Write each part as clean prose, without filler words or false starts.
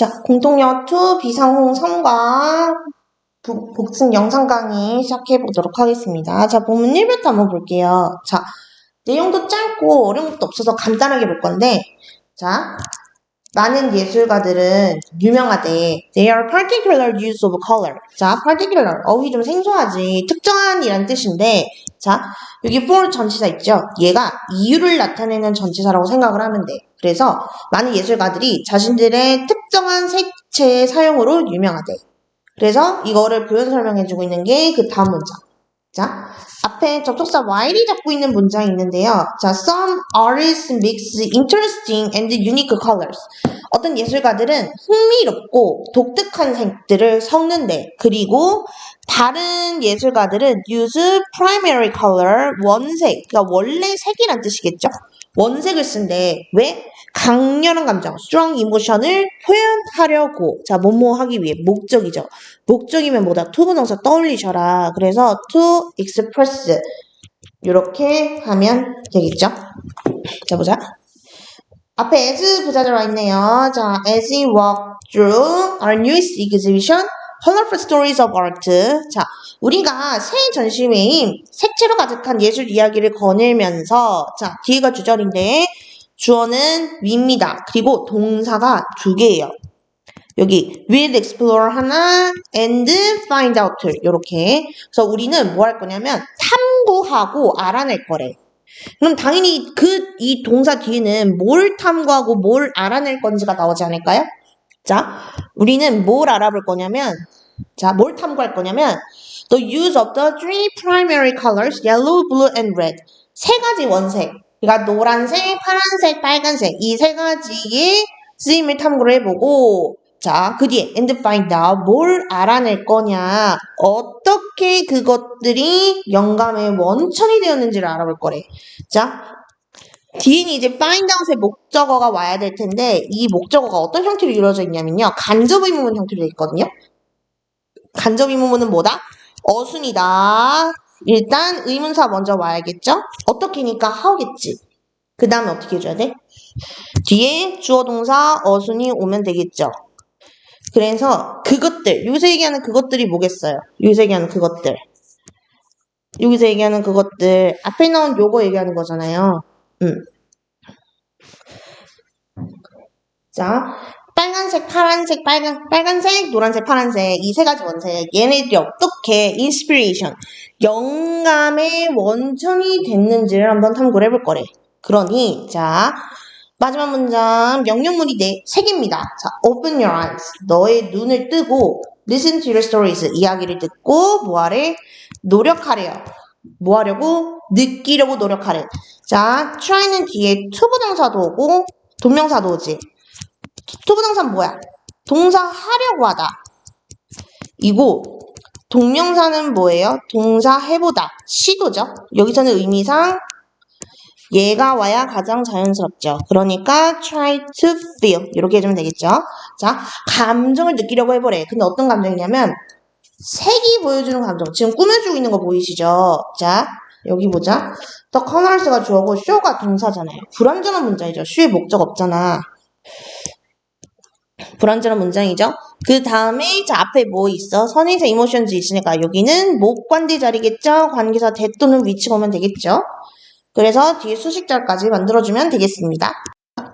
자, 공통영어 2 비상홍 3과 복습 영상 강의 시작해보도록 하겠습니다. 자, 본문 1부터 한번 볼게요. 자, 내용도 짧고 어려운 것도 없어서 간단하게 볼 건데, 자, 많은 예술가들은 유명하대. They are particular use of color. 자, particular. 어휘 좀 생소하지. 특정한이란 뜻인데, 자, 여기 for 전치사 있죠? 얘가 이유를 나타내는 전치사라고 생각을 하면 돼. 그래서 많은 예술가들이 자신들의 특정한 색채의 사용으로 유명하대. 그래서 이거를 표현 설명해주고 있는 게 그 다음 문장. 자, 앞에 접속사 while이 잡고 있는 문장이 있는데요. 자, some artists mix interesting and unique colors. 어떤 예술가들은 흥미롭고 독특한 색들을 섞는데, 그리고 다른 예술가들은 use primary color, 원색, 그러니까 원래 색이란 뜻이겠죠? 원색을 쓴대. 왜? 강렬한 감정, strong emotion을 표현하려고. 자, 뭐뭐 하기 위해. 목적이죠. 목적이면 뭐다? to 부동사 떠올리셔라. 그래서 to express. 이렇게 하면 되겠죠? 자, 보자. 앞에 as 부사절 와 있네요. 자, as we walk through our newest exhibition, colorful stories of art. 자, 우리가 새 전시회인 색채로 가득한 예술 이야기를 거닐면서, 자, 뒤에가 주절인데, 주어는 we입니다. 그리고 동사가 두 개예요. 여기 will explore 하나 and find out 이렇게. 그래서 우리는 뭐 할 거냐면 탐구하고 알아낼 거래. 그럼 당연히 이 동사 뒤에는 뭘 탐구하고 뭘 알아낼 건지가 나오지 않을까요? 자, 우리는 뭘 알아볼 거냐면, 자, 뭘 탐구할 거냐면 the use of the three primary colors, yellow, blue, and red. 세 가지 원색. 그러니까 노란색, 파란색, 빨간색 이 세 가지의 쓰임을 탐구를 해보고, 자, 그 뒤에 and find out 뭘 알아낼 거냐, 어떻게 그것들이 영감의 원천이 되었는지를 알아볼 거래. 자, 뒤에는 이제 find out의 목적어가 와야 될 텐데 이 목적어가 어떤 형태로 이루어져 있냐면요, 간접 의문문 형태로 되어 있거든요. 간접 의문문은 뭐다? 어순이다. 일단 의문사 먼저 와야겠죠? 어떻게니까 how겠지. 그 다음에 어떻게 해줘야 돼? 뒤에 주어 동사 어순이 오면 되겠죠. 그래서 그것들, 여기서 얘기하는 그것들이 뭐겠어요? 여기서 얘기하는 그것들. 여기서 얘기하는 그것들. 앞에 나온 요거 얘기하는 거잖아요. 자, 빨간색, 파란색, 빨간색, 노란색, 파란색 이 세 가지 원색. 얘네들이 어떻게 inspiration, 영감의 원천이 됐는지를 한번 탐구를 해볼 거래. 그러니 자, 마지막 문장 명령문이 세 개입니다. 자, open your eyes. 너의 눈을 뜨고 listen to your stories. 이야기를 듣고 뭐하래? 노력하래요. 뭐하려고? 느끼려고 노력하래. 자, try는 뒤에 to 부동사도 오고 동명사도 오지. to 부동사는 뭐야? 동사 하려고 하다. 이고 동명사는 뭐예요? 동사 해보다. 시도죠. 여기서는 의미상 얘가 와야 가장 자연스럽죠. 그러니까 try to feel 이렇게 해주면 되겠죠. 자, 감정을 느끼려고 해보래. 근데 어떤 감정이냐면 색이 보여주는 감정. 지금 꾸며주고 있는 거 보이시죠? 자, 여기 보자. The colors가 주어고 show가 동사잖아요. 불완전한 문장이죠. show의 목적 없잖아. 불완전한 문장이죠. 그 다음에 자, 앞에 뭐 있어? 선의사 emotions 있으니까 여기는 목관대 자리겠죠. 관계사 대 또는 위치가 오면 되겠죠. 그래서 뒤에 수식절까지 만들어주면 되겠습니다.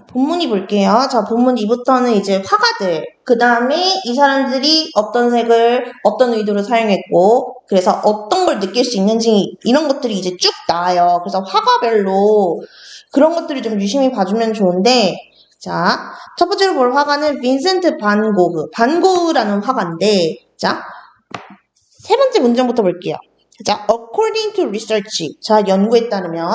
본문이 볼게요. 자, 본문 2부터는 이제 화가들, 그 다음에 이 사람들이 어떤 색을 어떤 의도로 사용했고, 그래서 어떤 걸 느낄 수 있는지 이런 것들이 이제 쭉 나와요. 그래서 화가별로 그런 것들을 좀 유심히 봐주면 좋은데, 자, 첫 번째로 볼 화가는 빈센트 반 고흐. 반 고흐라는 화가인데, 자, 세 번째 문장부터 볼게요. 자, according to research. 자, 연구에 따르면,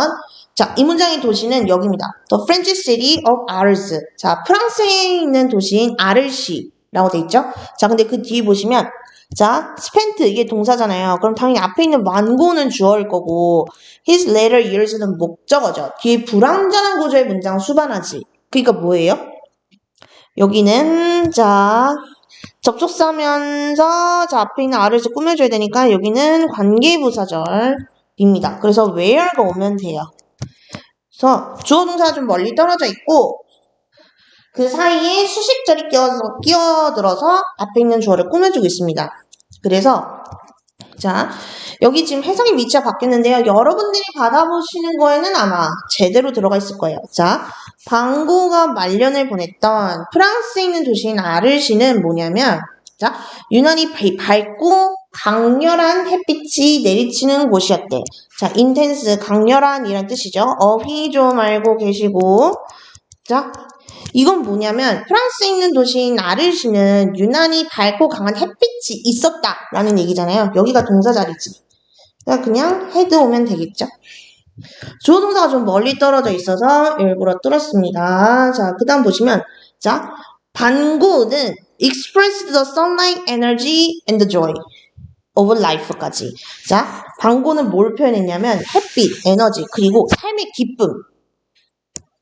자, 이 문장의 도시는 여기입니다. The French city of Arles. 자, 프랑스에 있는 도시인 아르시라고 돼 있죠? 자, 근데 그 뒤에 보시면, 자, spent 이게 동사잖아요. 그럼 당연히 앞에 있는 완고는 주어일 거고, his later years는 목적어죠. 뒤에 불완전한 구조의 문장 수반하지. 그러니까 뭐예요? 여기는, 자, 접속사면서 자, 앞에 있는 R을 꾸며줘야 되니까 여기는 관계부사절입니다. 그래서 where가 오면 돼요. 그래서 주어 동사가 좀 멀리 떨어져 있고 그 사이에 수식절이 끼어들어서 앞에 있는 주어를 꾸며주고 있습니다. 그래서 자, 여기 지금 해석의 위치가 바뀌었는데요. 여러분들이 받아보시는 거에는 아마 제대로 들어가 있을 거예요. 자, 방고가 말년을 보냈던 프랑스에 있는 도시인 아르시는 뭐냐면, 자, 유난히 밝고 강렬한 햇빛이 내리치는 곳이었대. 자, intense, 강렬한 이란 뜻이죠. 어휘 좀 알고 계시고. 자, 이건 뭐냐면 프랑스에 있는 도시인 아르시는 유난히 밝고 강한 햇빛이 있었다라는 얘기잖아요. 여기가 동사 자리지. 그냥 헤드 오면 되겠죠. 주어 동사가 좀 멀리 떨어져 있어서 일부러 뚫었습니다. 자, 그 다음 보시면 자, 반고는 expressed the sunlight, energy, and the joy of life까지. 자, 반고는 뭘 표현했냐면 햇빛, 에너지, 그리고 삶의 기쁨.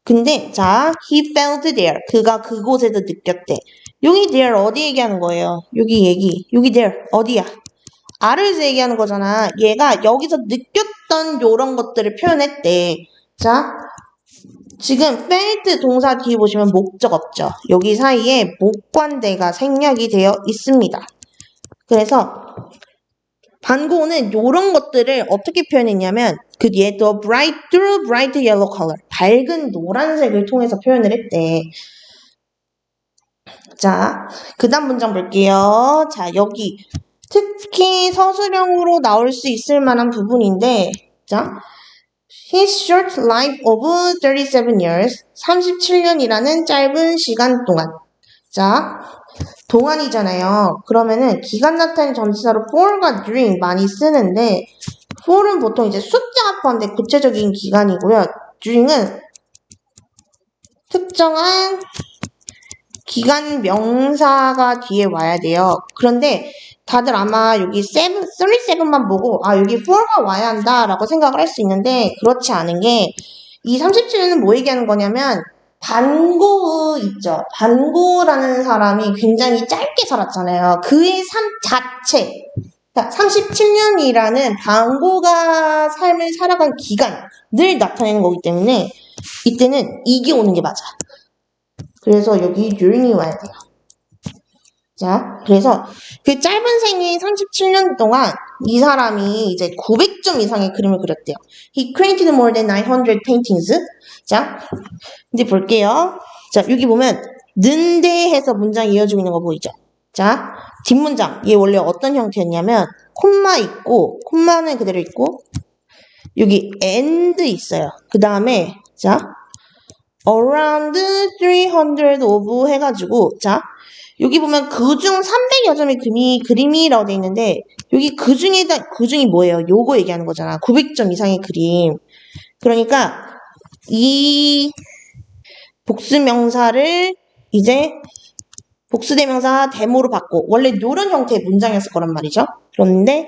근데 자, he felt there. 그가 그곳에서 느꼈대. 여기 there 어디 얘기하는 거예요? 여기 there 어디야? 아르에서 얘기하는 거잖아. 얘가 여기서 느꼈던 요런 것들을 표현했대. 자, 지금 felt 동사 뒤에 보시면 목적 없죠. 여기 사이에 목관대가 생략이 되어 있습니다. 그래서 반고는 요런 것들을 어떻게 표현했냐면 그 뒤에 또 through bright yellow color 밝은 노란색을 통해서 표현을 했대. 자, 그 다음 문장 볼게요. 자, 여기 특히 서술형으로 나올 수 있을 만한 부분인데 자, His short life of 37 years 37년이라는 짧은 시간 동안 자, 동안이잖아요. 그러면은 기간 나타내는 전치사로 for과 during 많이 쓰는데 for은 보통 이제 숫자가 포함된 구체적인 기간이고요. during은 특정한 기간 명사가 뒤에 와야 돼요. 그런데 다들 아마 여기 37만 보고 아 여기 4가 와야 한다 라고 생각을 할 수 있는데 그렇지 않은 게 이 37년은 뭐 얘기하는 거냐면 반고 있죠. 반고라는 사람이 굉장히 짧게 살았잖아요. 그의 삶 자체 37년이라는 반고가 삶을 살아간 기간을 나타내는 거기 때문에 이때는 이게 오는 게 맞아. 그래서 여기 during이 와야 돼요. 자, 그래서 그 짧은 생애 37년 동안 이 사람이 이제 900점 이상의 그림을 그렸대요. He created more than 900 paintings. 자, 이제 볼게요. 자, 여기 보면 는데해서 문장 이어지고 있는 거 보이죠? 자, 뒷문장. 얘 원래 어떤 형태였냐면 콤마 있고, 콤마는 그대로 있고 여기 and 있어요. 그 다음에 자, around 300 of 해가지고 자, 여기 보면 그중 300여 점의 그림이라고 돼 있는데 여기 그중이 뭐예요? 요거 얘기하는 거잖아. 900점 이상의 그림. 그러니까 이 복수명사를 이제 복수대명사 데모로 바꿔. 원래 요런 형태의 문장이었을 거란 말이죠. 그런데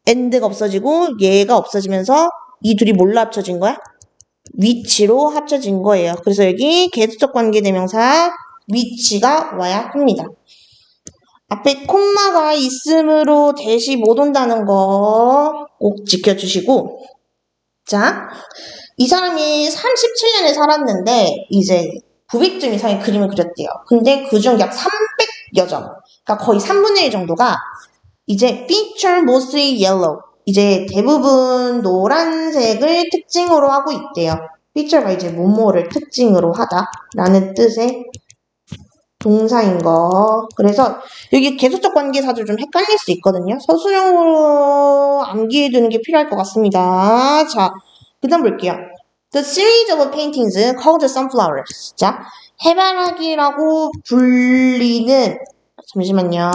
and가 없어지고 얘가 없어지면서 이 둘이 뭘로 합쳐진 거야? 위치로 합쳐진 거예요. 그래서 여기 계수적 관계대명사 위치가 와야 합니다. 앞에 콤마가 있으므로 대시 못 온다는 거 꼭 지켜주시고 자, 이 사람이 37년을 살았는데 이제 900점 이상의 그림을 그렸대요. 근데 그중 약 300여 점, 그러니까 거의 3분의 1 정도가 이제 feature mostly yellow, 이제 대부분 노란색을 특징으로 하고 있대요. feature가 이제 뭐뭐를 특징으로 하다라는 뜻의 동사인 거. 그래서 여기 계속적 관계사도 좀 헷갈릴 수 있거든요. 서술형으로 암기해두는 게 필요할 것 같습니다. 자, 그 다음 볼게요. The series of paintings called sunflowers. 자, 해바라기라고 불리는 잠시만요.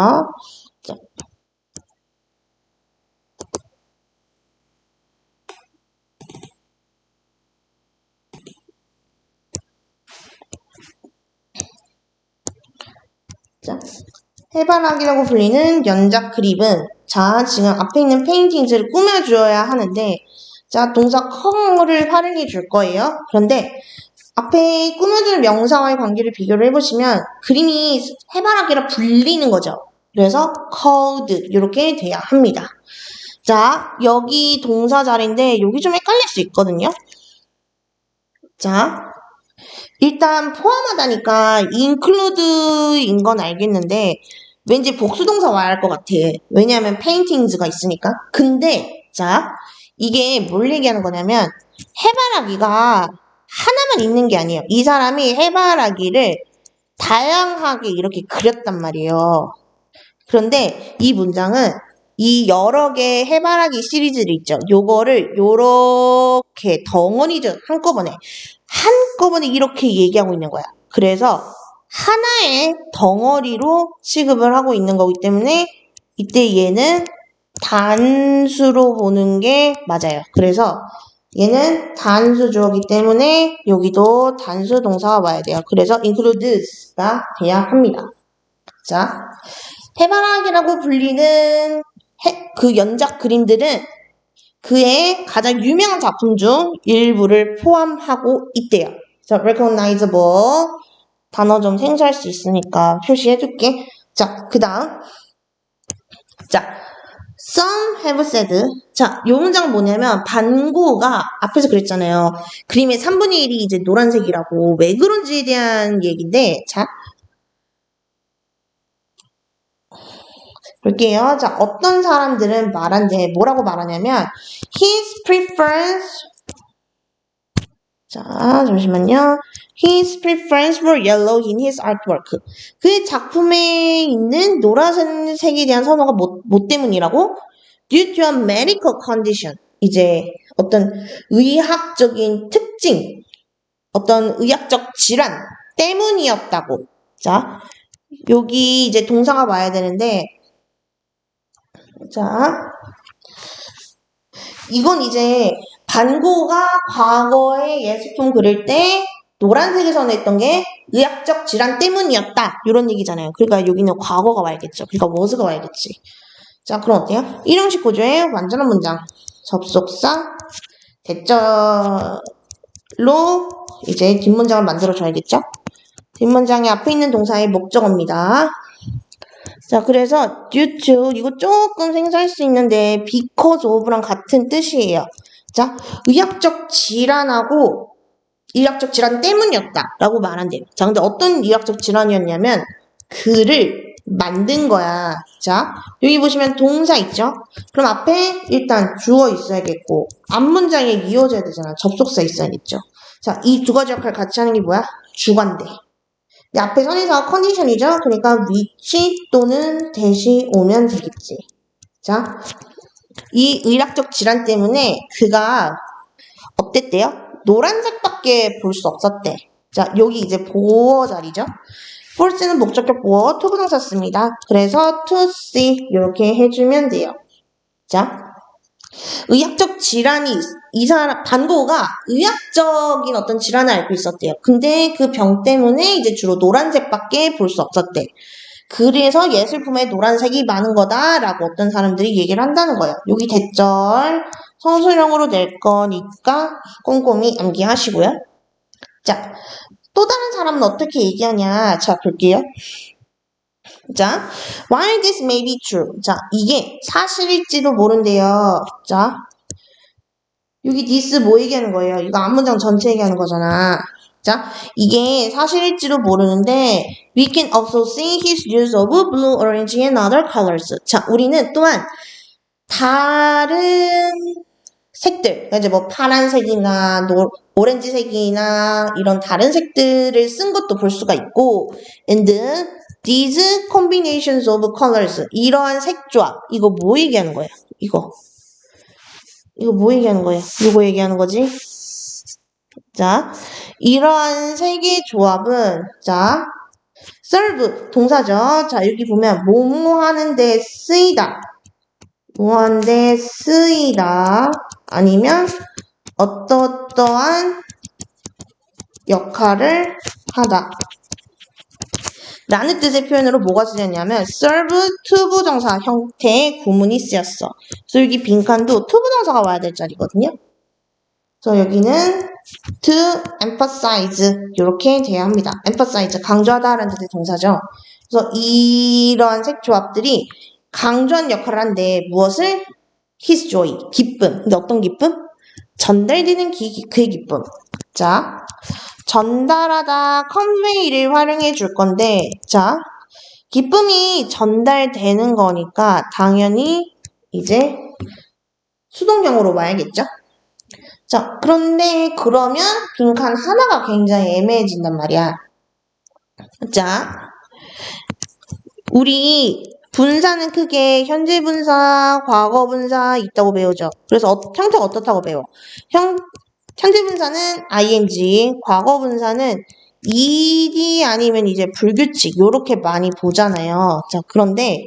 자, 해바라기라고 불리는 연작 그림은 자, 지금 앞에 있는 페인팅스를 꾸며주어야 하는데 자, 동사 컬을 활용해 줄 거예요. 그런데 앞에 꾸며주는 명사와의 관계를 비교를 해보시면 그림이 해바라기라 불리는 거죠. 그래서 called 이렇게 돼야 합니다. 자, 여기 동사 자리인데 여기 좀 헷갈릴 수 있거든요. 자, 일단 포함하다니까 include인 건 알겠는데 왠지 복수동사 와야 할 것 같아. 왜냐하면 paintings가 있으니까. 근데 자 이게 뭘 얘기하는 거냐면 해바라기가 하나만 있는 게 아니에요. 이 사람이 해바라기를 다양하게 이렇게 그렸단 말이에요. 그런데 이 문장은 이 여러 개의 해바라기 시리즈를 있죠. 요거를 요렇게 덩어리죠. 한꺼번에 이렇게 얘기하고 있는 거야. 그래서 하나의 덩어리로 취급을 하고 있는 거기 때문에 이때 얘는 단수로 보는 게 맞아요. 그래서 얘는 단수 주어기 때문에 여기도 단수 동사가 와야 돼요. 그래서 includes가 돼야 합니다. 자, 해바라기라고 불리는 그 연작 그림들은 그의 가장 유명한 작품 중 일부를 포함하고 있대요. 자, recognizable 단어 좀 생소할 수 있으니까 표시해줄게. 자, 그 다음. 자, some have said. 자, 요 문장 뭐냐면 반고가 앞에서 그랬잖아요. 그림의 3분의 1이 이제 노란색이라고 왜 그런지에 대한 얘기인데 자, 볼게요. 자, 어떤 사람들은 말한대. 뭐라고 말하냐면 his preference 자, 잠시만요. His preference for yellow in his artwork. 그의 작품에 있는 노란색에 대한 선호가 뭐 때문이라고? Due to a medical condition. 이제 어떤 의학적인 특징, 어떤 의학적 질환 때문이었다고. 자, 여기 이제 동사가 와야 되는데 자, 이건 이제 반고가 과거에 예술품 그릴 때 노란색을 선호했던 게 의학적 질환 때문이었다. 이런 얘기잖아요. 그러니까 여기는 과거가 와야겠죠. 그러니까 was가 와야겠지. 자, 그럼 어때요? 일형식 구조의 완전한 문장. 접속사, 대절로 이제 뒷문장을 만들어줘야겠죠? 뒷문장의 앞에 있는 동사의 목적어입니다. 자, 그래서 due to 이거 조금 생소할 수 있는데 because of랑 같은 뜻이에요. 자, 의학적 질환 때문이었다 라고 말한대요. 자, 근데 어떤 의학적 질환이었냐면 글을 만든 거야. 자, 여기 보시면 동사 있죠? 그럼 앞에 일단 주어 있어야겠고 앞문장에 이어져야 되잖아. 접속사 있어야겠죠. 자, 이 두 가지 역할을 같이 하는 게 뭐야? 주관대. 앞에 선의사가 컨디션이죠? 그러니까 위치 또는 대시 오면 되겠지. 자, 이 의학적 질환 때문에 그가 어땠대요? 노란색밖에 볼 수 없었대. 자, 여기 이제 보어 자리죠? force는 목적격 보어, to 부동사 씁니다. 그래서 to see 이렇게 해주면 돼요. 자, 의학적 질환이 이 사람 반고가 의학적인 어떤 질환을 앓고 있었대요. 근데 그 병 때문에 이제 주로 노란색밖에 볼 수 없었대. 그래서 예술품에 노란색이 많은 거다라고 어떤 사람들이 얘기를 한다는 거예요. 여기 대절 성수령으로 낼 거니까 꼼꼼히 암기하시고요. 자, 또 다른 사람은 어떻게 얘기하냐? 자, 볼게요. 자, while this may be true. 자, 이게 사실일지도 모른대요. 자, 여기 this 뭐 얘기하는 거예요? 이거 앞문장 전체 얘기하는 거잖아. 자, 이게 사실일지도 모르는데 we can also see his use of blue, orange, and other colors. 자, 우리는 또한 다른 색들, 그러니까 이제 뭐 파란색이나 오렌지색이나 이런 다른 색들을 쓴 것도 볼 수가 있고 and these combinations of colors 이러한 색조합 이거 뭐 얘기하는 거예요? 이거 뭐 얘기하는 거예요? 이거 얘기하는 거지? 자, 이러한 세 개의 조합은 자, serve 동사죠. 자, 여기 보면 뭐뭐 하는데 쓰이다. 뭐 하는데 쓰이다. 아니면 어떠어떠한 역할을 하다. 라는 뜻의 표현으로 뭐가 쓰였냐면 serve to 부정사 형태의 구문이 쓰였어. 그래서 여기 빈칸도 to 부정사가 와야 될 자리거든요. 그래서 여기는 to emphasize 이렇게 돼야 합니다. emphasize 강조하다라는 뜻의 동사죠. 그래서 이러한 색조합들이 강조한 역할을 한데 무엇을? his joy 기쁨. 근데 어떤 기쁨? 전달되는 그의 기쁨. 자, 전달하다 convey를 활용해 줄 건데, 자, 기쁨이 전달되는 거니까 당연히 이제 수동형으로 와야겠죠? 자, 그런데 그러면 빈칸 하나가 굉장히 애매해진단 말이야. 자, 우리 분사는 크게 현재 분사, 과거 분사 있다고 배우죠. 그래서 형태가 어떻다고 배워? 현재 분사는 ing, 과거 분사는 ed 아니면 이제 불규칙 요렇게 많이 보잖아요. 자, 그런데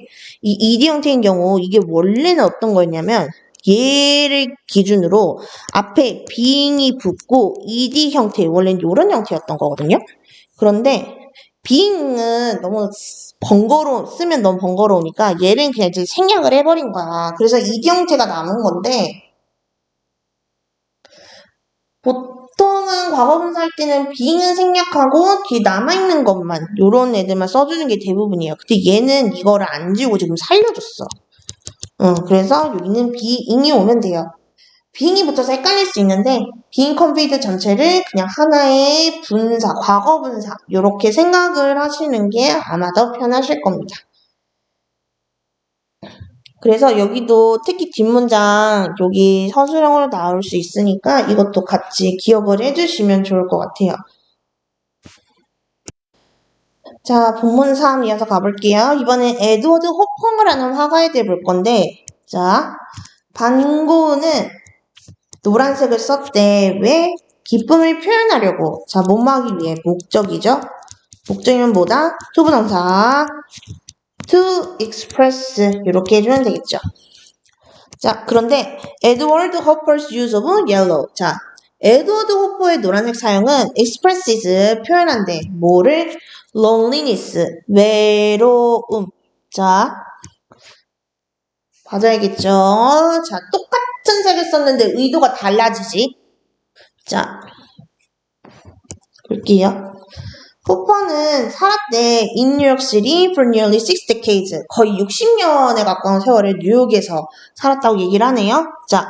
이 ed 형태인 경우 이게 원래는 어떤 거였냐면 얘를 기준으로 앞에 being이 붙고 ed 형태, 원래는 이런 형태였던 거거든요. 그런데 being은 너무 쓰면 너무 번거로우니까 얘를 그냥 이제 생략을 해버린 거야. 그래서 ed 형태가 남은 건데 보통은 과거분사 할 때는 being은 생략하고 뒤에 남아있는 것만 요런 애들만 써주는 게 대부분이에요. 근데 얘는 이거를 안 지우고 지금 살려줬어. 그래서 여기는 being이 오면 돼요. being이 붙어서 헷갈릴 수 있는데 being conveyed 전체를 그냥 하나의 분사, 과거분사 요렇게 생각을 하시는 게 아마 더 편하실 겁니다. 그래서 여기도 특히 뒷문장 여기 서술형으로 나올 수 있으니까 이것도 같이 기억을 해주시면 좋을 것 같아요. 자, 본문 3 이어서 가볼게요. 이번엔 에드워드 호퍼라는 화가에 대해 볼 건데, 자, 반고는 노란색을 썼대. 왜? 기쁨을 표현하려고. 자, 뭐뭐하기 위해 목적이죠. 목적이면 뭐다? 투부정사 to express 이렇게 해주면 되겠죠. 자, 그런데 에드워드 호퍼's use of yellow. 자, 에드워드 호퍼의 노란색 사용은 expresses 표현한대. 뭐를? loneliness 외로움. 자, 맞아야겠죠. 자, 똑같은 색을 썼는데 의도가 달라지지. 자, 볼게요. 호퍼는 살았대. in New York City for nearly 6 decades. 거의 60년에 가까운 세월을 뉴욕에서 살았다고 얘기를 하네요. 자,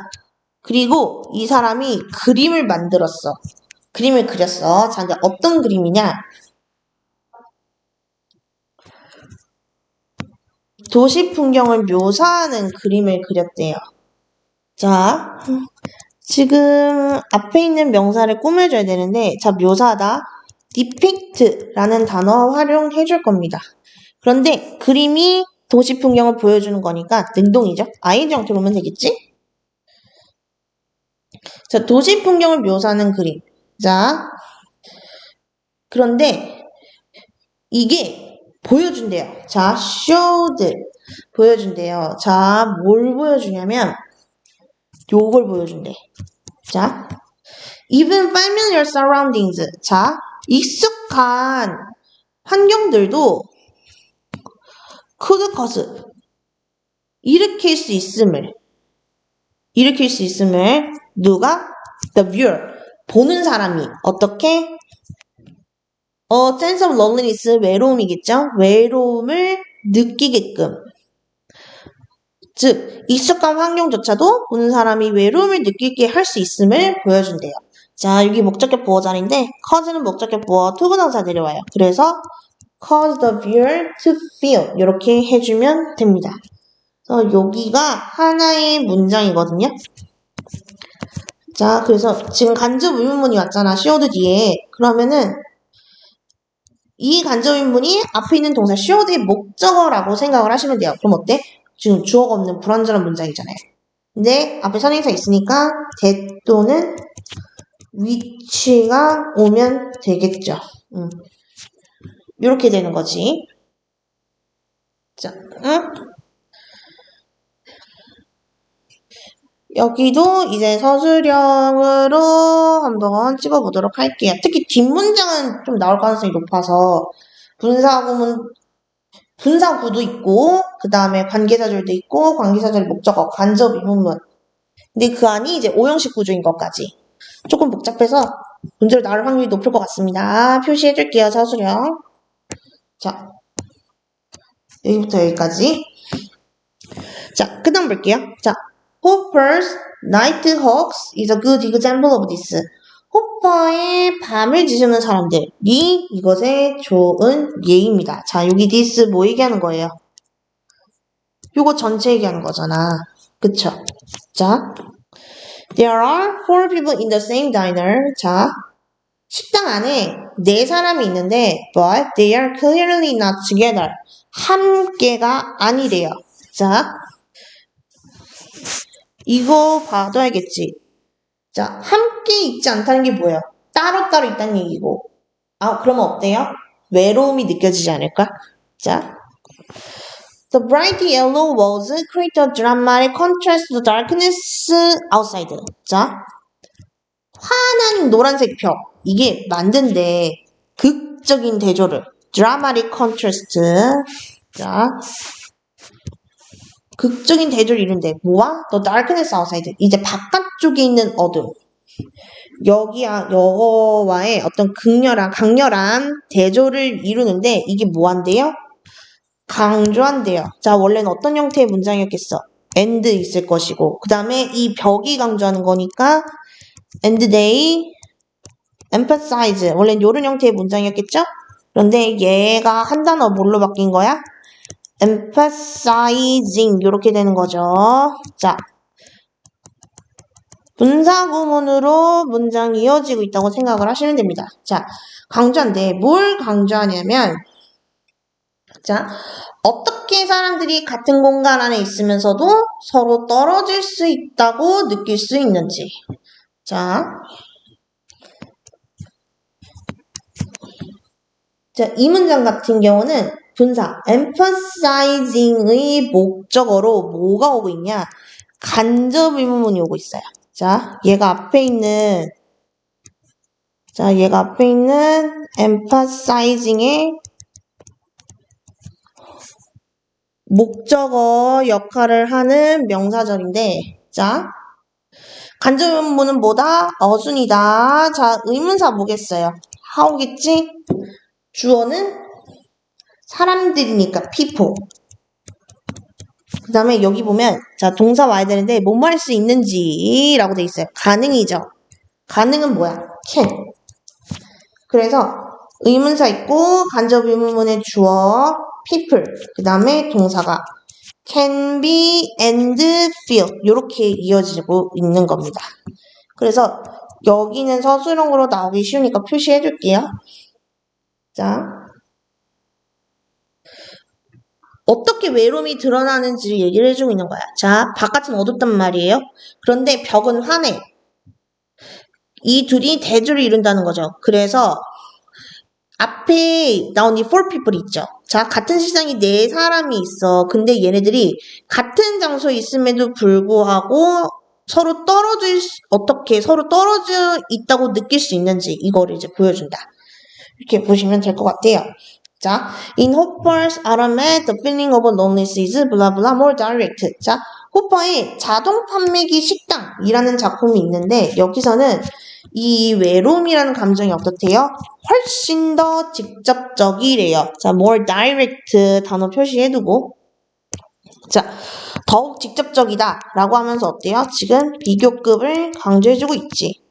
그리고 이 사람이 그림을 만들었어. 그림을 그렸어. 자, 근데 어떤 그림이냐? 도시 풍경을 묘사하는 그림을 그렸대요. 자, 지금 앞에 있는 명사를 꾸며줘야 되는데, 자, 묘사하다. depict라는 단어 활용해 줄 겁니다. 그런데 그림이 도시 풍경을 보여주는 거니까 능동이죠. ing 형태로 오면 되겠지? 자, 도시 풍경을 묘사하는 그림. 자, 그런데 이게 보여준대요. 자, showed 보여준대요. 자, 뭘 보여주냐면 요걸 보여준대. 자, even familiar surroundings. 자, 익숙한 환경들도 could cause 일으킬 수 있음을 누가? the viewer 보는 사람이 어떻게? a sense of loneliness 외로움이겠죠? 외로움을 느끼게끔 즉 익숙한 환경조차도 보는 사람이 외로움을 느끼게 할 수 있음을 보여준대요. 자, 여기 목적격 보어자리인데 cause는 목적격 보어 투부정사 내려와요. 그래서 cause the viewer to feel 이렇게 해주면 됩니다. 그래서 여기가 하나의 문장이거든요. 자, 그래서 지금 간접 의문문이 왔잖아. showed 뒤에. 그러면은 이 간접 의문문이 앞에 있는 동사 showed의 목적어라고 생각을 하시면 돼요. 그럼 어때? 지금 주어가 없는 불완전한 문장이잖아요. 근데 앞에 선행사 있으니까 that 또는 which가 오면 되겠죠. 이렇게 되는 거지. 자, 여기도 이제 서술형으로 한번 찍어보도록 할게요. 특히 뒷문장은 좀 나올 가능성이 높아서 분사구도 있고 그 다음에 관계사절도 있고 관계사절 목적어, 간접 의문문. 근데 그 안이 이제 오형식 구조인 것까지. 조금 복잡해서 문제로 나올 확률이 높을 것 같습니다. 표시해줄게요. 서술형. 자, 여기부터 여기까지. 자, 그 다음 볼게요. 자, Hopper's Nighthawks is a good example of this. 호퍼에 밤을 지새우는 사람들이 이것의 좋은 예입니다. 자, 여기 this 뭐 얘기하는 거예요? 요거 전체 얘기하는 거잖아. 그쵸? 자, there are 4 people in the same diner. 자, 식당 안에 4사람이 있는데 but they are clearly not together. 함께가 아니래요. 자, 이거 봐도 알겠지? 자, 함께 있지 않다는 게 뭐예요? 따로따로 있다는 얘기고. 아, 그러면 어때요? 외로움이 느껴지지 않을까? 자, the bright yellow walls create a dramatic contrast to the darkness outside. 자, 환한 노란색 벽. 이게 만든데 극적인 대조를. dramatic contrast. 자, 극적인 대조를 이룬데 뭐와? The darkness outside. 이제 바깥쪽에 있는 어둠. 여거와의 어떤 강렬한 대조를 이루는데 이게 뭐한대요? 강조한대요. 자, 원래는 어떤 형태의 문장이었겠어? and 있을 것이고 그 다음에 이 벽이 강조하는 거니까 and they emphasize. 원래는 이런 형태의 문장이었겠죠? 그런데 얘가 한 단어 뭘로 바뀐 거야? emphasizing 이렇게 되는 거죠. 자, 분사구문으로 문장이 이어지고 있다고 생각을 하시면 됩니다. 자, 강조한데 뭘 강조하냐면 자, 어떻게 사람들이 같은 공간 안에 있으면서도 서로 떨어질 수 있다고 느낄 수 있는지. 자, 이 문장 같은 경우는 분사 emphasizing의 목적어로 뭐가 오고 있냐? 간접 의문문이 오고 있어요. 자, 얘가 앞에 있는 emphasizing의 목적어 역할을 하는 명사절인데, 자, 간접 의문문은 뭐다? 어순이다. 자, 의문사 뭐겠어요? how겠지? 주어는 사람들이니까 people. 그 다음에 여기 보면 자, 동사 와야 되는데 뭐뭐 할 수 있는지 라고 돼 있어요. 가능이죠. 가능은 뭐야? can. 그래서 의문사 있고 간접 의문문의 주어 people. 그 다음에 동사가 can be and feel 이렇게 이어지고 있는 겁니다. 그래서 여기는 서술형으로 나오기 쉬우니까 표시해 줄게요. 자, 어떻게 외로움이 드러나는지를 얘기를 해주고 있는 거야. 자, 바깥은 어둡단 말이에요. 그런데 벽은 환해. 이 둘이 대조를 이룬다는 거죠. 그래서 앞에 나온 이 four people 있죠. 자, 같은 시장에 4사람이 있어. 근데 얘네들이 같은 장소에 있음에도 불구하고 서로 떨어져 있다고 느낄 수 있는지 이거를 이제 보여준다. 이렇게 보시면 될 것 같아요. 자, in Hopper's Automat, the feeling of loneliness is blah blah more direct. 자, 호퍼의 자동 판매기 식당이라는 작품이 있는데 여기서는 이 외로움이라는 감정이 어떻대요? 훨씬 더 직접적이래요. 자, more direct 단어 표시해두고 자, 더욱 직접적이다 라고 하면서 어때요? 지금 비교급을 강조해주고 있지.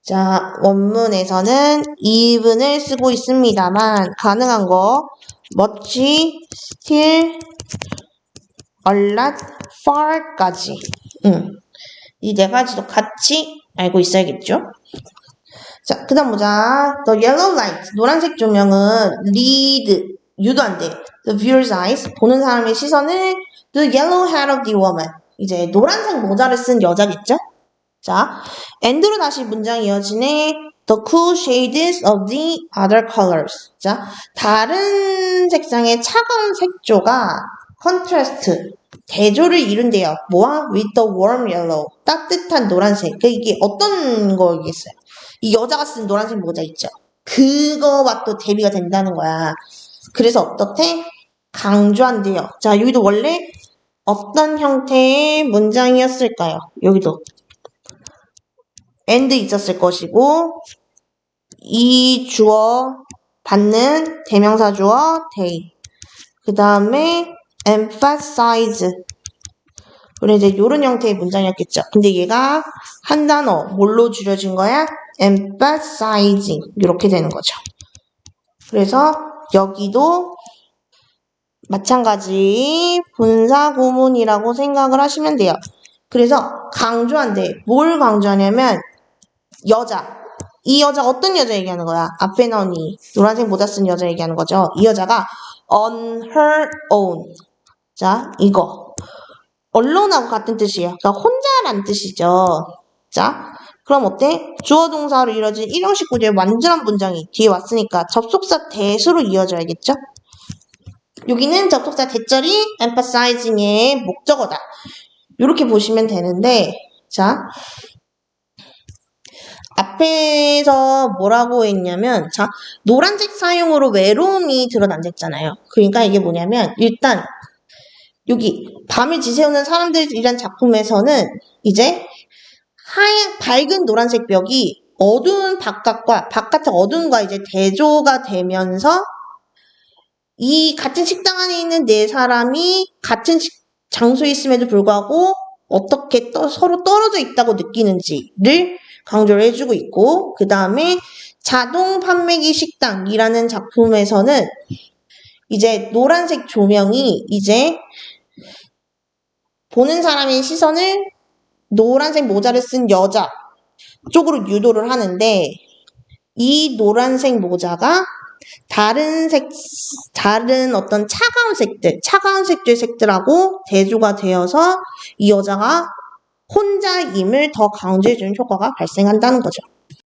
자, 원문에서는 even을 쓰고 있습니다만 가능한 거 much, still, a lot, far까지 이 4가지도 같이 알고 있어야겠죠? 자, 그 다음 보자. The yellow light, 노란색 조명은 lead, 유도한대. The viewer's eyes, 보는 사람의 시선을 the yellow hat of the woman, 이제 노란색 모자를 쓴 여자겠죠? 자, and로 다시 문장이 이어지네. The cool shades of the other colors. 자, 다른 색상의 차가운 색조가 contrast, 대조를 이룬대요. 뭐와? With the warm yellow. 따뜻한 노란색. 이게 어떤 거겠어요? 이 여자가 쓴 노란색 모자 있죠? 그거와 또 대비가 된다는 거야. 그래서 어떻게? 강조한대요. 자, 여기도 원래 어떤 형태의 문장이었을까요? 여기도 and 있었을 것이고 이 주어 받는 대명사 주어 they. 그 다음에 emphasize. 그래 이제 이런 형태의 문장이었겠죠. 근데 얘가 한 단어 뭘로 줄여진 거야? emphasizing 이렇게 되는 거죠. 그래서 여기도 마찬가지 분사 구문이라고 생각을 하시면 돼요. 그래서 강조한대. 뭘 강조하냐면 여자. 이 여자 어떤 여자 얘기하는 거야? 앞에 나온 이 노란색 모자 쓴 여자 얘기하는 거죠. 이 여자가 on her own. 자, 이거. allone하고 같은 뜻이에요. 그러니까 혼자란 뜻이죠. 자, 그럼 어때? 주어 동사로 이루어진 일형식 구조의 완전한 문장이 뒤에 왔으니까 접속사 대수로 이어져야겠죠? 여기는 접속사 대절이 emphasizing의 목적어다. 이렇게 보시면 되는데, 자, 앞에서 뭐라고 했냐면, 자, 노란색 사용으로 외로움이 드러난다 했잖아요. 그러니까 이게 뭐냐면, 일단, 여기, 밤을 지새우는 사람들이란 작품에서는 이제 밝은 노란색 벽이 어두운 바깥의 어둠과 이제 대조가 되면서 이 같은 식당 안에 있는 네 사람이 같은 장소에 있음에도 불구하고 어떻게 서로 떨어져 있다고 느끼는지를 강조를 해주고 있고, 그 다음에 자동 판매기 식당이라는 작품에서는 이제 노란색 조명이 이제 보는 사람의 시선을 노란색 모자를 쓴 여자 쪽으로 유도를 하는데, 이 노란색 모자가 다른 어떤 차가운 색들의 색들하고 대조가 되어서 이 여자가 혼자임을 더 강조해주는 효과가 발생한다는 거죠.